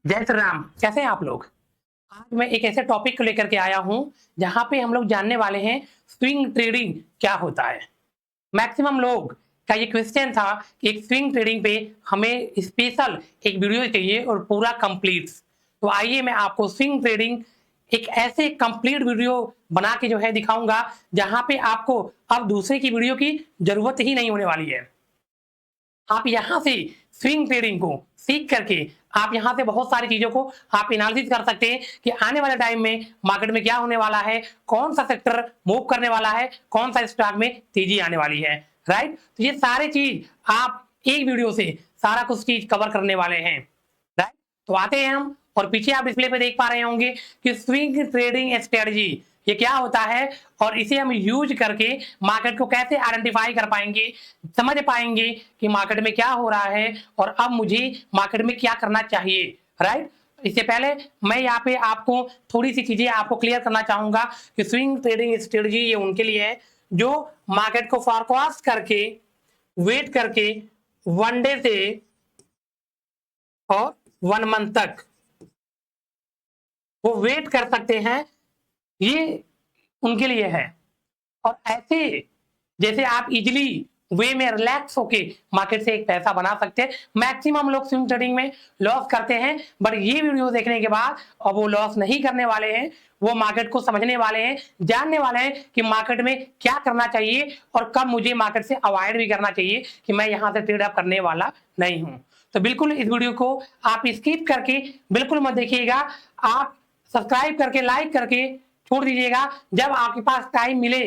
जय श्री राम। कैसे हैं आप लोग? आज मैं एक ऐसे टॉपिक को लेकर के आया हूं जहां पे हम लोग जानने वाले हैं स्विंग ट्रेडिंग क्या होता है। मैक्सिमम लोग का ये क्वेश्चन था कि एक स्विंग ट्रेडिंग पे हमें स्पेशल एक वीडियो चाहिए और पूरा कंप्लीट। तो आइए मैं आपको स्विंग ट्रेडिंग एक ऐसे कंप्लीट वीडियो बना के जो है दिखाऊंगा जहां पे आपको अब दूसरे की वीडियो की जरूरत ही नहीं होने वाली है। आप यहाँ से स्विंग ट्रेडिंग को सीख करके आप यहाँ से बहुत सारी चीजों को आप एनालिसिस कर सकते हैं कि आने वाले टाइम में मार्केट में क्या होने वाला है, कौन सा सेक्टर मूव करने वाला है, कौन सा स्टॉक में तेजी आने वाली है। राइट, तो ये सारी चीज आप एक वीडियो से सारा कुछ चीज कवर करने वाले हैं। राइट, तो आते हैं हम, और पीछे आप डिस्प्ले पे देख पा रहे होंगे कि स्विंग ट्रेडिंग स्ट्रेटजी ये क्या होता है और इसे हम यूज करके मार्केट को कैसे आइडेंटिफाई कर पाएंगे, समझ पाएंगे कि मार्केट में क्या हो रहा है और अब मुझे मार्केट में क्या करना चाहिए। राइट, इससे पहले मैं यहाँ पे आपको थोड़ी सी चीजें आपको क्लियर करना चाहूंगा कि स्विंग ट्रेडिंग स्ट्रेटजी ये उनके लिए है जो मार्केट को फॉरकास्ट करके वेट करके वन डे से और 1 मंथ तक वो वेट कर सकते हैं, ये उनके लिए है। और ऐसे जैसे आप इजिली वे में रिलैक्स होके मार्केट से एक पैसा बना सकते हैं। मैक्सिमम लोग स्विंग ट्रेडिंग में लॉस करते हैं, बट ये वीडियो देखने के बाद अब वो लॉस नहीं करने वाले हैं, वो मार्केट को समझने वाले हैं, जानने वाले हैं कि मार्केट में क्या करना चाहिए और कब मुझे मार्केट से अवॉइड भी करना चाहिए कि मैं यहां से ट्रेड अप करने वाला नहीं हूं। तो बिल्कुल इस वीडियो को आप स्किप करके बिल्कुल मत देखिएगा, आप सब्सक्राइब करके लाइक करके छोड़ दीजिएगा। जब आपके पास टाइम मिले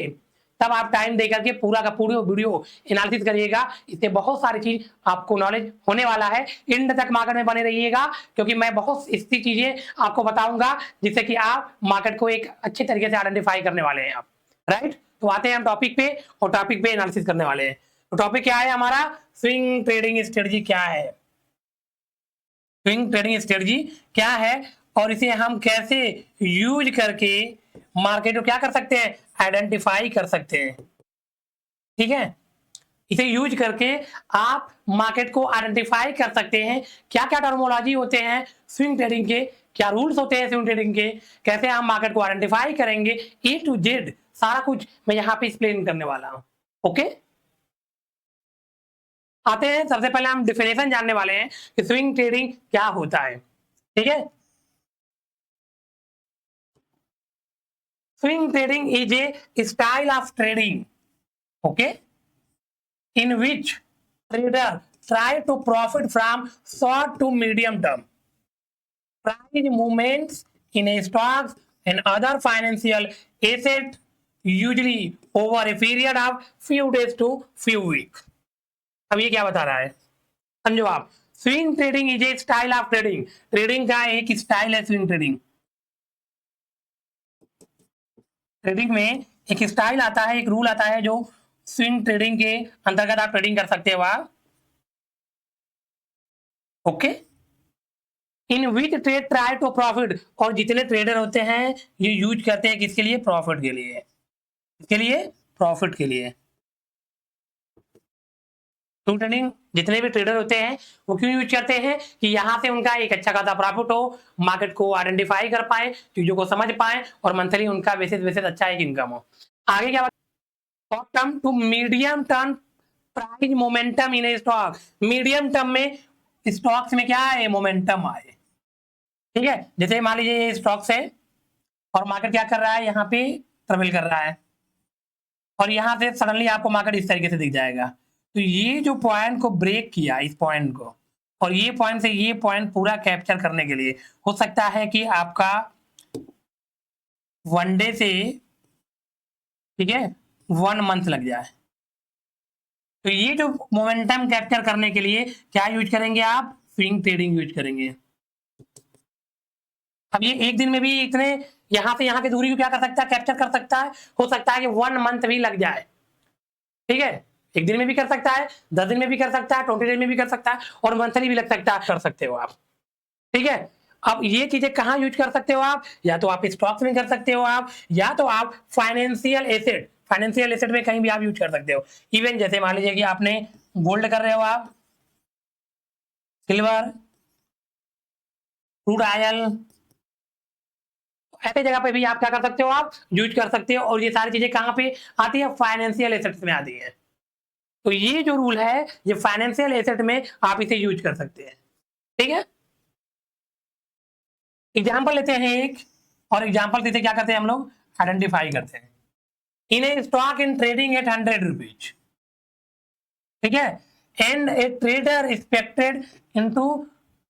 तब आप टाइम दे करके पूरा का पूरा वीडियो एनालिसिस करिएगा, इससे बहुत सारी चीज आपको नॉलेज होने वाला है। एंड तक मार्केट में बने रहिएगा क्योंकि मैं बहुत ऐसी चीजें आपको बताऊंगा जिससे कि आप मार्केट को एक अच्छे तरीके से आइडेंटिफाई करने वाले हैं आप। राइट, तो आते हैं हम टॉपिक पे और टॉपिक पे एनालिसिस करने वाले हैं। तो टॉपिक क्या है हमारा? स्विंग ट्रेडिंग स्ट्रेटजी क्या है, स्विंग ट्रेडिंग स्ट्रेटजी क्या है और इसे हम कैसे यूज करके मार्केट को क्या कर सकते हैं, आइडेंटिफाई कर सकते हैं। ठीक है, इसे यूज करके आप मार्केट को आइडेंटिफाई कर सकते हैं। क्या क्या टर्मोलॉजी होते हैं स्विंग ट्रेडिंग के, क्या रूल्स होते हैं स्विंग ट्रेडिंग के, कैसे हम मार्केट को आइडेंटिफाई करेंगे, ए टू जेड सारा कुछ मैं यहाँ पे एक्सप्लेन करने वाला हूं। ओके, आते हैं। सबसे पहले हम डिफिनेशन जानने वाले हैं कि स्विंग ट्रेडिंग क्या होता है। ठीक है, swing trading is a style of trading, okay, in which trader try to profit from short to medium term price movements in a stocks and other financial asset, usually over a period of few days to few weeks. अब ये क्या बता रहा है समझो आप। Swing trading is a style of trading, trading का एक स्टाइल है स्विंग ट्रेडिंग। ट्रेडिंग में एक स्टाइल आता है, एक रूल आता है जो स्विंग ट्रेडिंग के अंतर्गत आप ट्रेडिंग कर सकते हो आप। Okay, in which trade try to profit, और जितने ट्रेडर होते हैं ये यूज करते हैं किसके लिए, प्रॉफिट के लिए, किसके लिए, प्रॉफिट के लिए। स्विंग ट्रेडिंग जितने भी ट्रेडर होते हैं वो क्यों यूज करते हैं कि यहाँ से उनका एक अच्छा खासा प्रॉफिट हो, मार्केट को आइडेंटिफाई कर पाए, चीजों को समझ पाए और मंथली उनका बेसिस अच्छा एक इनकम हो। आगे क्या, short term to medium term price momentum in stock, medium term में स्टॉक्स में क्या है, मोमेंटम आए। ठीक है, जैसे मान लीजिए ये स्टॉक्स है और मार्केट क्या कर रहा है, यहाँ पे ट्रेवल कर रहा है और यहाँ से सडनली आपको मार्केट इस तरीके से दिख जाएगा। तो ये जो पॉइंट को ब्रेक किया, इस पॉइंट को, और ये पॉइंट से ये पॉइंट पूरा कैप्चर करने के लिए हो सकता है कि आपका वन डे से, ठीक है, 1 मंथ लग जाए। तो ये जो मोमेंटम कैप्चर करने के लिए क्या यूज करेंगे आप, स्विंग ट्रेडिंग यूज करेंगे। अब ये एक दिन में भी इतने यहां से यहां की दूरी को क्या कर सकता है, कैप्चर कर सकता है। हो सकता है कि 1 मंथ भी लग जाए। ठीक है, एक दिन में भी कर सकता है, 10 दिन में भी कर सकता है, 20 डेज में भी कर सकता है और मंथली भी लग सकता है, कर सकते हो आप। ठीक है, अब ये चीजें कहाँ यूज कर सकते हो आप, या तो आप स्टॉक्स में कर सकते हो आप, या तो आप फाइनेंशियल एसेट, फाइनेंशियल एसेट में कहीं भी आप यूज कर सकते हो। इवन जैसे मान लीजिए कि आपने गोल्ड कर रहे हो आप, सिल्वर, क्रूड ऑयल, ऐसे जगह पे भी आप क्या कर सकते हो, आप यूज कर सकते हो। और ये सारी चीजें कहाँ पे आती है, फाइनेंशियल एसेट्स में आती है। तो ये जो रूल है ये फाइनेंशियल एसेट में आप इसे यूज कर सकते हैं, ठीक है। एग्जाम्पल लेते हैं एक, और एग्जाम्पल से क्या करते हैं हम लोग, आइडेंटिफाई करते हैं। In a stock in trading at 100 rupees, ठीक है, and a trader expected into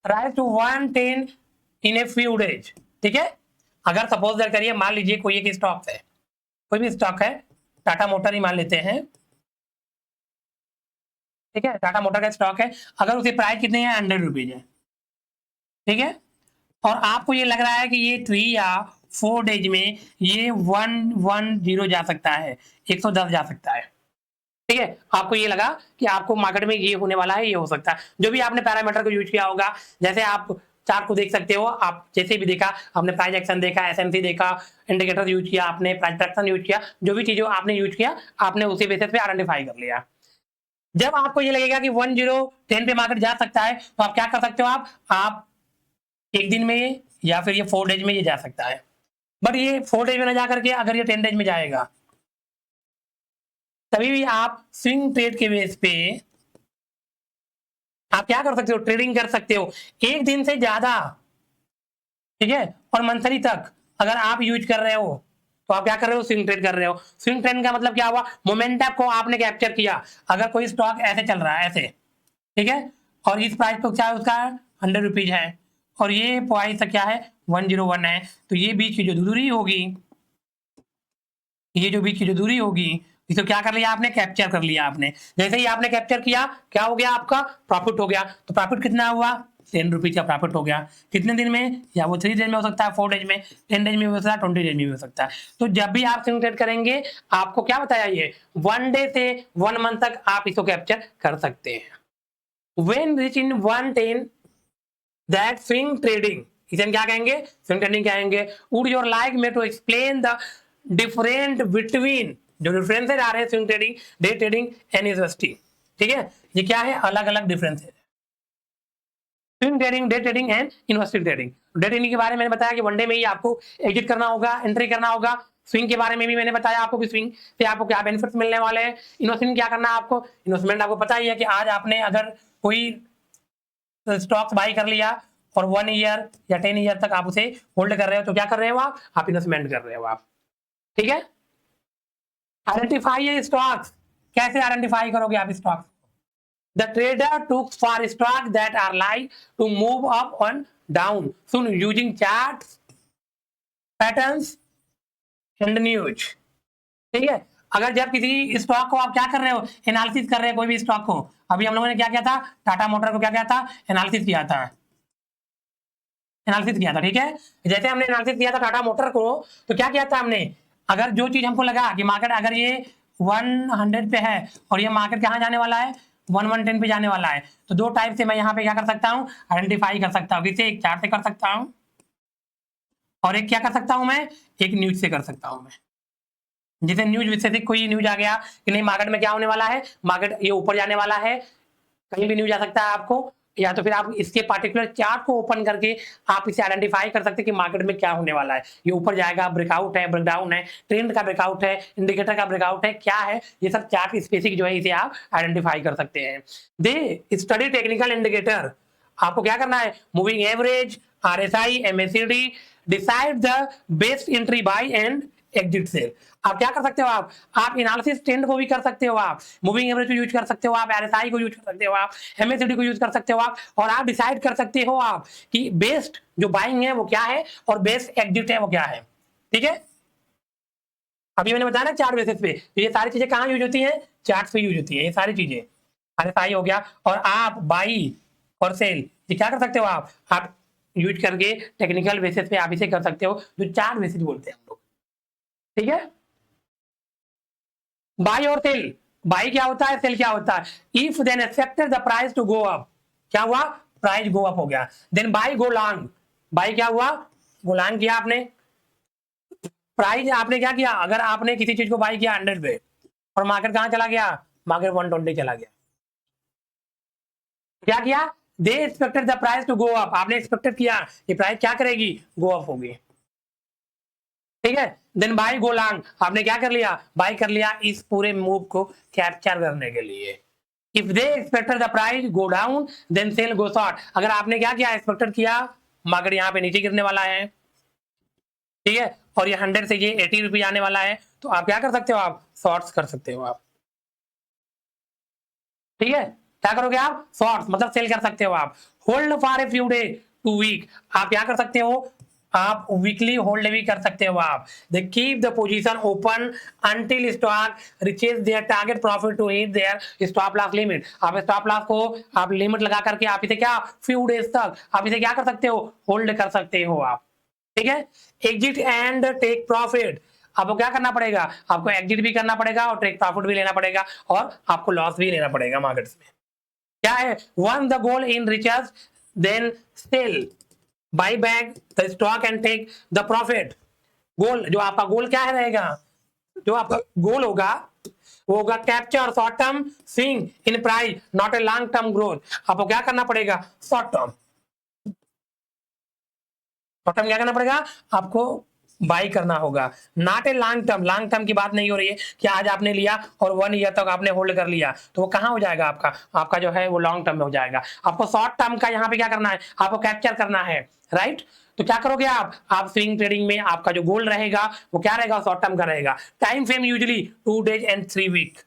rise to 110 in a few days, ठीक है। अगर सपोज दैट करिए, मान लीजिए कोई एक स्टॉक है, कोई भी स्टॉक है, टाटा मोटर ही मान लेते हैं, ठीक है, टाटा मोटर का स्टॉक है, अगर उसकी प्राइस कितनी है, 100 रुपीज है, ठीक है। और आपको ये लग रहा है कि ये 3 या 4 डेज में ये 110 जा सकता है, 110 जा सकता है, ठीक है। आपको ये लगा कि आपको मार्केट में ये होने वाला है, ये हो सकता है, जो भी आपने पैरामीटर को यूज किया होगा, जैसे आप चार्ट को देख सकते हो, आप जैसे भी देखा, आपने प्राइस एक्शन देखा, एसएमसी देखा, इंडिकेटर यूज किया, आपने प्राइस ट्रैक्शन यूज किया, जो भी चीजों आपने यूज किया, आपने उसी बेसिस पे आइडेंटिफाई कर लिया। जब आपको ये लगेगा कि 1010 पे मार्केट जा सकता है, तो आप क्या कर सकते हो, आप एक दिन में या फिर ये 4 डेज में ये जा सकता है। बट ये 4 डेज में ना जा करके अगर ये 10 डेज में जाएगा, तभी भी आप स्विंग ट्रेड के बेस पे आप क्या कर सकते हो, ट्रेडिंग कर सकते हो एक दिन से ज्यादा, ठीक है। और मंथली तक अगर आप यूज कर रहे हो, तो आप क्या कर रहे हो, स्विंग ट्रेड कर रहे हो। स्विंग ट्रेड का मतलब क्या हुआ, मोमेंटम को आपने कैप्चर किया। अगर कोई स्टॉक ऐसे चल रहा है, ऐसे, ठीक है, और इस प्राइस पर क्या है उसका 100 रुपीज है, और ये प्राइस क्या है 101 है, तो ये बीच की जो दूरी होगी, ये जो बीच की जो दूरी होगी, इसको क्या कर लिया आपने, कैप्चर कर लिया आपने। जैसे ही आपने कैप्चर किया, क्या हो गया, आपका प्रॉफिट हो गया। तो प्रॉफिट कितना हुआ, 10 रुपीज का प्रॉफिट हो गया। कितने दिन में, या वो 3 डेज में हो सकता है, 4 डेज में, 10 डेज में हो सकता है, 20 डेज में हो सकता है। तो जब भी आप स्विंग ट्रेड करेंगे, आपको क्या बताया, ये 1 डे से 1 मंथ तक आप इसको कैप्चर कर सकते हैं। When reach in 110 that swing trading, इसे हम क्या कहेंगे, स्विंग ट्रेडिंग कहेंगे। Would your like me to explain the different between, जो डिफरेंसेस आ रहे हैं swing trading, day trading and investing, ठीक है। ये क्या है, अलग अलग डिफरेंस है, swing trading, day trading and investing trading. Day trading के बारे में मैंने बताया कि 1 डे में ही आपको एग्जिट करना होगा, एंट्री करना होगा। स्विंग के बारे में भी मैंने बताया आपको कि स्विंग से आपको क्या बेनिफिट्स मिलने वाले हैं। इन्वेस्टमेंट क्या करना है आपको, इन्वेस्टमेंट आपको पता ही है कि आज आपने अगर कोई स्टॉक्स बाई कर लिया और 1 ईयर या 10 ईयर तक आप उसे होल्ड कर रहे हो, तो क्या कर रहे हो आप इन्वेस्टमेंट कर रहे हो आप, ठीक है। आइडेंटिफाई स्टॉक्स, कैसे आइडेंटिफाई करोगे आप stocks, the trader took for stock that are like to move up and down soon using charts, patterns and news, ठीक है। अगर जब किसी स्टॉक को आप क्या कर रहे हो, एनालिसिस कर रहे हैं कोई भी स्टॉक को, अभी हम लोगों ने क्या किया था, टाटा मोटर को क्या किया था, एनालिसिस किया था, एनालिसिस किया था, ठीक है। जैसे हमने एनालिसिस किया था टाटा मोटर को, तो क्या किया था हमने, अगर जो चीज हमको लगा कि मार्केट अगर ये 100 पे है और ये मार्केट कहाँ जाने वाला है, 110 पे जाने वाला है, तो 2 टाइप से मैं यहाँ पे क्या कर सकता हूँ, आइडेंटिफाई कर सकता हूँ। किसे, एक चार्ट से कर सकता हूँ, और एक क्या कर सकता हूँ मैं, एक न्यूज से कर सकता हूँ मैं। जैसे न्यूज विशेषिक कोई न्यूज आ गया कि नहीं मार्केट में क्या होने वाला है, मार्केट ये ऊपर जाने वाला है, कहीं भी न्यूज आ सकता है आपको, या तो फिर आप इसके पार्टिकुलर चार्ट को ओपन करके आप इसे आइडेंटिफाई कर सकते हैं कि मार्केट में क्या होने वाला है। ये ऊपर जाएगा, ब्रेकआउट है, ब्रेकडाउन है, ट्रेंड का ब्रेकआउट है, इंडिकेटर का ब्रेकआउट है, क्या है, ये सब चार्ट स्पेसिफिक जो है इसे आप आइडेंटिफाई कर सकते हैं। दे स्टडी टेक्निकल इंडिकेटर, आपको क्या करना है, moving average, RSI, MACD, decide the best entry buy and exit sell. आप क्या कर सकते हो, आप एनालिसिस ट्रेंड को भी कर सकते हो, आप मूविंग एवरेज को यूज कर सकते हो, आप RSI को यूज कर सकते हो, आप MACD को यूज कर सकते हो आप, और आप डिसाइड कर सकते हो आप कि बेस्ट जो बाइंग है वो क्या है और बेस्ट एग्जिट है वो क्या है, ठीक है। अभी मैंने बताया ना चार्ट बेसिस पे, तो ये सारी चीजें कहाँ यूज होती हैं, चार्ट पे यूज होती है ये सारी चीजें। RSI हो गया, और आप बाई और सेल ये क्या कर सकते हो, आप यूज करके टेक्निकल बेसिस पे आप इसे कर सकते हो, जो चार्ट बेसिस बोलते हैं हम लोग, ठीक है। बाई और सेल, बाई क्या होता है, सेल क्या होता है, if then accepted the price to go up, क्या हुआ, प्राइस गो अप हो गया, then buy go long, buy क्या हुआ, गो लॉन्ग किया आपने, प्राइस आपने क्या किया, अगर आपने किसी चीज को बाई किया 100 पे और मार्केट कहां चला गया, मार्केट 120 चला गया, क्या किया, they expected the price to go up, आपने एक्सपेक्टेड किया ये प्राइस क्या करेगी, गो अप होगी, ठीक है। देन बाय गो लॉन्ग, आपने क्या कर लिया, बाय कर लिया इस पूरे मूव को कैप्चर करने के लिए। If they expected the price go down then sell go short, अगर आपने क्या किया, एक्सपेक्टेड किया मार्केट यहाँ पे नीचे गिरने वाला है, ठीक है, और ये 100 से ये 80 रुपीज आने वाला है, तो आप क्या कर सकते हो, आप शॉर्ट्स कर सकते हो आप, ठीक है। क्या करोगे आप, शॉर्ट्स मतलब सेल कर सकते हो आप। Hold for a few day to week, आप क्या कर सकते हो, आप वीकली होल्ड भी कर सकते हो आप। They keep the position open until stock reaches their target profit to hit their stop loss limit, आप स्टॉप लॉस को आप लिमिट लगा करके आप इसे क्या फ्यू डेज तक आप इसे क्या कर सकते हो, होल्ड कर सकते हो आप, ठीक है। एग्जिट एंड टेक प्रॉफिट, आपको क्या करना पड़ेगा, आपको एग्जिट भी करना पड़ेगा और टेक प्रॉफिट भी लेना पड़ेगा और आपको लॉस भी लेना पड़ेगा मार्केट्स में। क्या है, one the goal in reached then sell by back the stock and take the profit. Goal, जो आपका गोल क्या है रहेगा, जो आपका गोल होगा वो होगा capture short term swing in price not a long term growth, आपको क्या करना पड़ेगा, शॉर्ट टर्म क्या करना पड़ेगा, आपको बाई करना होगा, not a long term. Long term की बात नहीं हो रही है कि आज आपने लिया और 1 ईयर तक आपने होल्ड कर लिया, तो वो कहां हो जाएगा आपका, आपका जो है वो लॉन्ग टर्म में हो जाएगा। आपको शॉर्ट टर्म का यहाँ पे क्या करना है, आपको कैप्चर करना है, राइट। तो क्या करोगे आप स्विंग ट्रेडिंग में आपका जो गोल रहेगा वो क्या रहेगा, शॉर्ट टर्म का रहेगा। Time frame usually 2 days and 3 week,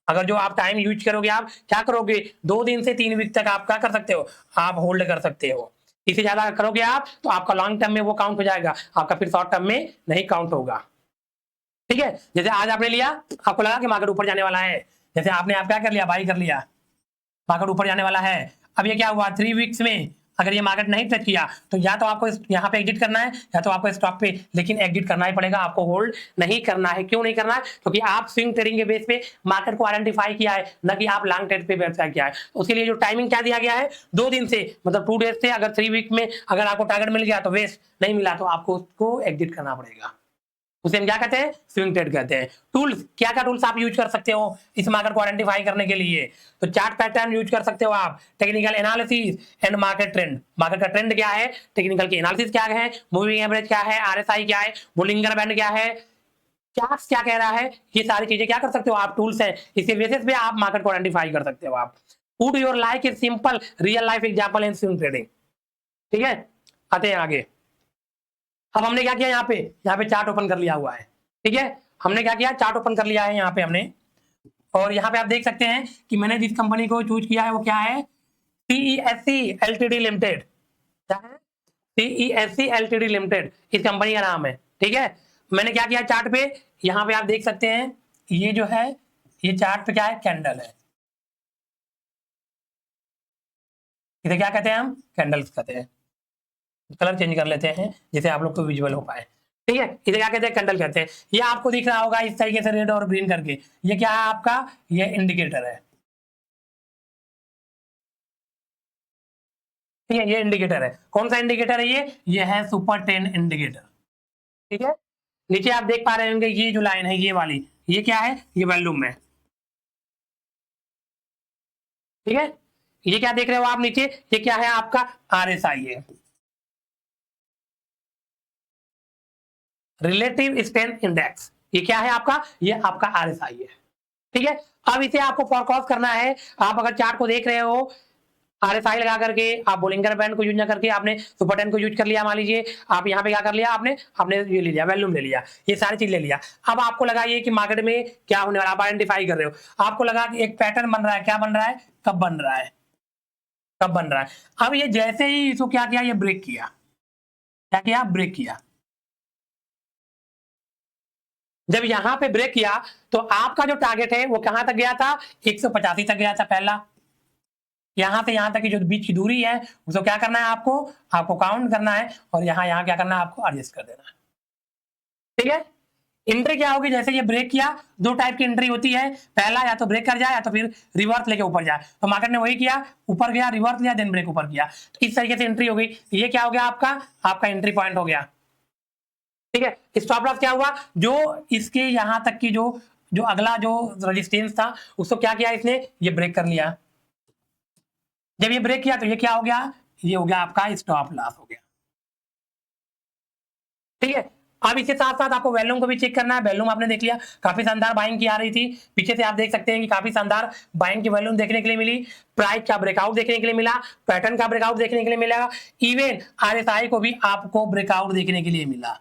अगर जो आप टाइम यूज करोगे, आप क्या करोगे, 2 दिन से 3 वीक तक आप क्या कर सकते हो, आप होल्ड कर सकते हो। इससे ज्यादा करोगे आप तो आपका लॉन्ग टर्म में वो काउंट हो जाएगा, आपका फिर शॉर्ट टर्म में नहीं काउंट होगा, ठीक है। जैसे आज आपने लिया, आपको लगा कि मार्केट ऊपर जाने वाला है, जैसे आपने आप क्या कर लिया, बाई कर लिया, मार्केट ऊपर जाने वाला है। अब ये क्या हुआ, 3 वीक्स में अगर ये मार्केट नहीं टच किया तो या तो आपको यहाँ पे एग्जिट करना है या तो आपको स्टॉप पे, लेकिन एग्जिट करना ही पड़ेगा, आपको होल्ड नहीं करना है। क्यों नहीं करना है, क्योंकि आप स्विंग ट्रेडिंग के बेस पे मार्केट को आइडेंटिफाई किया है, न कि आप लॉन्ग ट्रेड पे व्यवसाय किया है। उसके लिए जो टाइमिंग क्या दिया गया है, 2 दिन से मतलब 2 डेज से, अगर 3 वीक में अगर आपको टारगेट मिल गया तो वेस्ट, नहीं मिला तो आपको उसको एग्जिट करना पड़ेगा। उसे हम क्या कहते हैं, स्विंग ट्रेड कहते हैं। टूल्स, क्या क्या टूल्स आप यूज कर सकते हो इस मार्केट को आइडेंटिफाई करने के लिए, तो चार्ट पैटर्न यूज कर सकते हो आप, technical analysis and market trend, market का ट्रेंड क्या है, टेक्निकल की एनालिसिस क्या है, मूविंग एवरेज क्या है, आरएसआई क्या है, बोलिंगर बैंड क्या है, चार्ट्स क्या कह रहा है, ये सारी चीजें क्या कर सकते हो आप, टूल्स है, इसके बेसिस पे आप मार्केट को आइडेंटिफाई कर सकते हो आप। Put your like a simple real life example in swing trading, ठीक है। आते हैं आगे। अब हमने क्या किया, यहाँ पे चार्ट ओपन कर लिया हुआ है, ठीक है। हमने क्या किया, चार्ट ओपन कर लिया है यहाँ पे हमने, और यहाँ पे आप देख सकते हैं कि मैंने जिस कंपनी को चूज किया है वो क्या है, सीईएससी एलटीडी लिमिटेड, क्या है, सीईएससी एलटीडी लिमिटेड इस कंपनी का नाम है, ठीक है। मैंने क्या किया चार्ट पे, यहाँ पे आप देख सकते हैं ये जो है, ये चार्ट पे क्या है, कैंडल है, इसे क्या कहते हैं हम, कैंडल्स कहते हैं। कलर चेंज कर लेते हैं जिसे आप लोग को विजुअल हो पाए, ठीक है। इसे क्या कहते हैं, कैंडल कहते हैं। ये आपको दिख रहा होगा इस तरीके से रेड और ग्रीन करके, ये क्या है आपका, ये इंडिकेटर है, ठीक है। ये इंडिकेटर है, कौन सा इंडिकेटर है ये है सुपर 10 इंडिकेटर, ठीक है। नीचे आप देख पा रहे होंगे ये जो लाइन है ये वाली, ये क्या है, ये वॉल्यूम है, ठीक है। ये क्या देख रहे हो आप नीचे, ये क्या है आपका आरएसआई है, रिलेटिव स्ट्रेंथ इंडेक्स, ये क्या है आपका, ये आपका आरएसआई है, ठीक है। अब इसे आपको फोरकास्ट करना है, आप अगर चार्ट को देख रहे हो आरएसआई लगा करके, आप बोलिंगर बैंड को यूज ना करके आपने सुपर 10 को यूज कर लिया, मान लीजिए आप यहाँ पे क्या कर लिया आपने आपने ये ले लिया, वॉल्यूम ले लिया, ये सारी चीज ले लिया। अब आपको लगा ये कि मार्केट में क्या होने वाला, आप आइडेंटिफाई कर रहे हो, आपको लगा कि एक पैटर्न बन रहा है, क्या बन रहा है, कब बन रहा है, कब बन रहा है। अब ये जैसे ही इसको क्या किया, ये ब्रेक किया, क्या किया, ब्रेक किया। जब यहां पे ब्रेक किया तो आपका जो टारगेट है वो कहां तक गया था, 185 तक गया था पहला। यहां से यहां तक की जो बीच की दूरी है उसको क्या करना है, आपको काउंट करना है, और यहाँ क्या करना है, आपको एडजस्ट कर देना है, ठीक है। एंट्री क्या होगी, जैसे ये ब्रेक किया, 2 टाइप की एंट्री होती है, पहला या तो ब्रेक कर जाए या तो फिर रिवर्स लेके ऊपर जाए, तो मार्केट ने वही किया, ऊपर गया, रिवर्स लिया, देन ब्रेक ऊपर किया, तो इस तरीके से एंट्री हो गई। ये क्या हो गया आपका एंट्री पॉइंट हो गया, ठीक है। स्टॉप लॉस क्या हुआ, जो इसके यहां तक की जो जो अगला जो रेजिस्टेंस था उसको क्या किया इसने, ये ब्रेक कर लिया, जब ये ब्रेक किया तो ये क्या हो गया, ये हो गया आपका स्टॉप लॉस हो गया। ठीक है, अब इसके साथ साथ आपको वॉल्यूम को भी चेक करना है। वॉल्यूम आपने देख लिया, काफी शानदार बाइंग की आ रही थी, पीछे से आप देख सकते हैं कि काफी शानदार बाइंग की वॉल्यूम देखने के लिए मिली, प्राइस का ब्रेकआउट देखने के लिए मिला, पैटर्न का ब्रेकआउट देखने के लिए मिला, इवन आरएसआई को भी आपको ब्रेकआउट देखने के लिए मिला,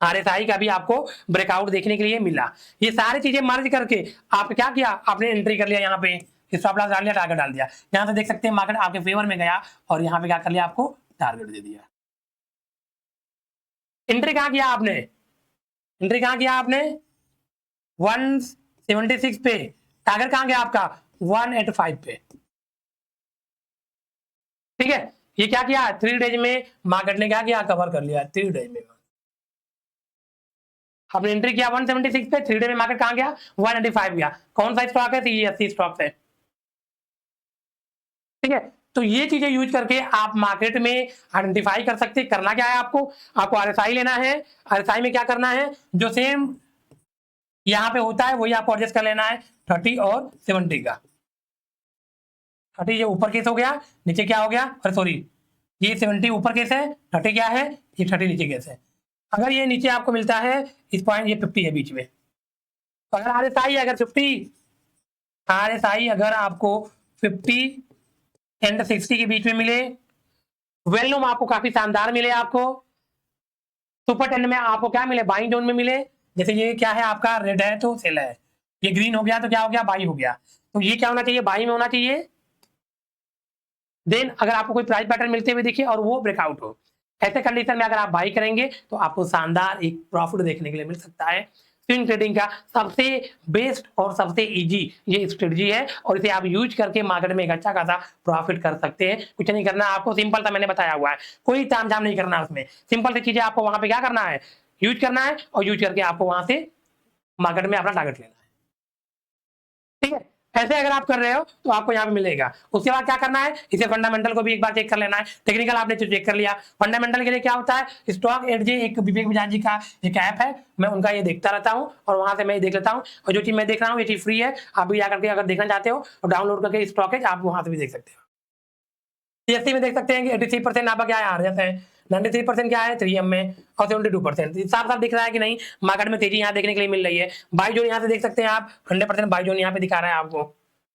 आरएसआई का भी आपको ब्रेकआउट देखने के लिए मिला। ये सारी चीजें मर्ज करके आप क्या किया, आपने एंट्री कर लिया, यहाँ पे स्टॉप लॉस डाल लिया, टारगेट डाल दिया। यहाँ से देख सकते हैं मार्केट आपके फेवर में गया और यहाँ पे क्या कर लिया, आपको टारगेट दे दिया। एंट्री कहाँ किया आपने, एंट्री कहाँ किया आपने 176 पे, टारगेट कहाँ गया आपका 185 पे। ठीक है, ये क्या किया 3 डेज में मार्केट ने क्या किया, कवर कर लिया 3 डेज में। आपने एंट्री किया 176 पे, 3 डे में मार्केट कहाँ गया 185 गया। कौन सा स्टॉक है, CESC स्टॉक है। ठीक है, तो ये चीजें यूज करके आप मार्केट में आइडेंटिफाई कर सकते हैं। करना क्या है आपको आरएसआई लेना है, आरएसआई में क्या करना है, जो सेम यहाँ पे होता है वही आपको एडजस्ट कर लेना है, 30 और 70 का। 30 ये ऊपर केस हो गया, नीचे क्या हो गया, अरे सॉरी ये 70 ऊपर केस है, 30 क्या है, ये 30 नीचे केस है। अगर ये नीचे आपको मिलता है इस पॉइंट, ये 50 है बीच में, तो अगर आरएसआई अगर 50, आरएसआई अगर आपको 50 एंड 60 के बीच में मिले, वॉल्यूम आपको काफी शानदार मिले, आपको सुपर टेंड में आपको क्या मिले, बाइंग जोन में मिले। जैसे ये क्या है आपका रेड है तो सेल है, ये ग्रीन हो गया तो क्या हो गया, बाई हो गया। तो ये क्या होना चाहिए, बाई में होना चाहिए। देन अगर आपको कोई प्राइस पैटर्न मिलते हुए देखिए और वो ब्रेकआउट हो, ऐसे कंडीशन में अगर आप बाई करेंगे तो आपको शानदार एक प्रॉफिट देखने के लिए मिल सकता है। स्विंग ट्रेडिंग का सबसे बेस्ट और सबसे इजी ये स्ट्रेटजी है और इसे आप यूज करके मार्केट में एक अच्छा खासा प्रॉफिट कर सकते हैं। कुछ नहीं करना आपको, सिंपल सा मैंने बताया हुआ है, कोई तामझाम नहीं करना उसमें। सिंपल सी चीजें आपको वहां पे क्या करना है, यूज करना है और यूज करके आपको वहां से मार्केट में अपना टारगेट लेना है। ठीक है, ऐसे अगर आप कर रहे हो तो आपको यहाँ पे मिलेगा। उसके बाद क्या करना है, इसे फंडामेंटल को भी एक बार चेक कर लेना है। टेक्निकल आपने चेक कर लिया, फंडामेंटल के लिए क्या होता है, स्टॉक एडजे एक विवेक बजाज जी का एक ऐप है, मैं उनका ये देखता रहता हूँ और वहां से मैं देख लेता हूँ। और जो चीज मैं देख रहा हूँ ये चीज फ्री है, आप भी जाकर के अगर देखना चाहते हो तो डाउनलोड करके स्टॉकेज आप वहां से भी देख सकते हो। CSC में देख सकते हैं कि 83% आपका क्या है, आ जाता है, 93% क्या है 3M में और 72%। साफ साफ दिख रहा है कि नहीं, मार्केट में तेजी यहाँ देखने के लिए मिल रही है। बाई जोन यहाँ से देख सकते हैं आप, 100% बाई जोन यहाँ पे दिखा रहा है आपको।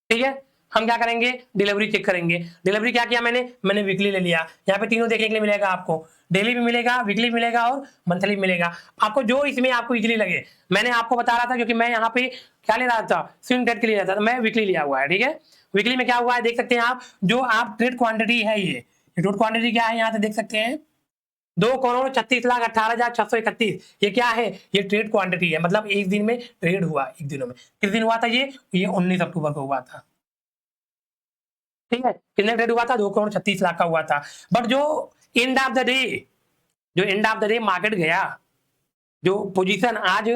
ठीक है, हम क्या करेंगे, डिलीवरी चेक करेंगे। डिलीवरी क्या किया मैंने वीकली ले लिया, यहाँ पे तीनों देखने के लिए मिलेगा आपको, डेली भी मिलेगा, वीकली मिलेगा और मंथली मिलेगा। आपको जो इसमें आपको इजीली लगे, मैंने आपको बता रहा था क्योंकि मैं यहाँ पे क्या ले रहा था, स्विंग ट्रेड के लिए था, तो मैं वीकली लिया हुआ है। ठीक है, वीकली में क्या हुआ है देख सकते हैं आप, जो आप ट्रेड क्वांटिटी है, ये ट्रेड क्वांटिटी क्या है यहाँ से देख सकते हैं, 2,36,18,631। ये क्या है, ये ट्रेड क्वांटिटी है, मतलब एक दिन में ट्रेड हुआ, एक दिनों में। किस दिन हुआ था ये 19 अक्टूबर को हुआ था। ठीक है, कितने ट्रेड हुआ था, 2,36,00,000 का हुआ था। बट जो एंड ऑफ द डे, जो end of the day market गया, जो पोजीशन आज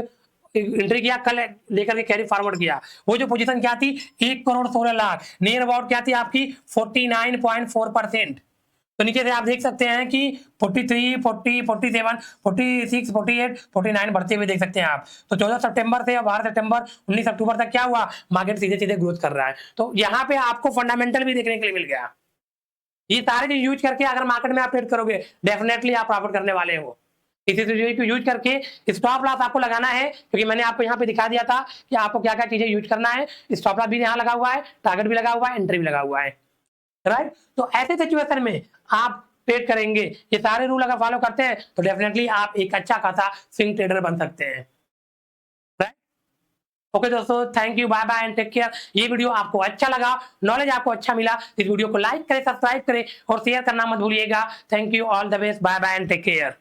एंट्री किया, कल लेकर के कैरी फॉरवर्ड किया, वो जो पोजीशन क्या थी 1,16,00,000, नियर अबाउट क्या थी आपकी 49.4%। तो नीचे से आप देख सकते हैं कि 43, 40, 47, 46, 48, 49 बढ़ते हुए देख सकते हैं आप। तो 14 सितंबर से 12 सितंबर 19 अक्टूबर तक क्या हुआ, मार्केट सीधे सीधे ग्रोथ कर रहा है। तो यहाँ पे आपको फंडामेंटल भी देखने के लिए मिल गया। ये सारे चीज यूज करके अगर मार्केट में आप ट्रेड करोगे, डेफिनेटली आप प्रॉफिट करने वाले हो। इसी चीज को यूज करके स्टॉप लॉस आपको लगाना है, क्योंकि मैंने आपको यहाँ पे दिखा दिया था कि आपको क्या क्या चीजें यूज करना है। स्टॉप लॉस भी यहाँ लगा हुआ है, टारगेट भी लगा हुआ है, एंट्री भी लगा हुआ है, राइट। तो ऐसे सिचुएशन में आप ट्रेड करेंगे, ये सारे रूल अगर फॉलो करते हैं तो डेफिनेटली आप एक अच्छा खासा स्विंग ट्रेडर बन सकते हैं, राइट। ओके दोस्तों, thank you, bye bye and take care. ये वीडियो आपको अच्छा लगा, नॉलेज आपको अच्छा मिला, इस वीडियो को लाइक करें, सब्सक्राइब करें और शेयर करना मत भूलिएगा। Thank you, all the best, bye bye and take care.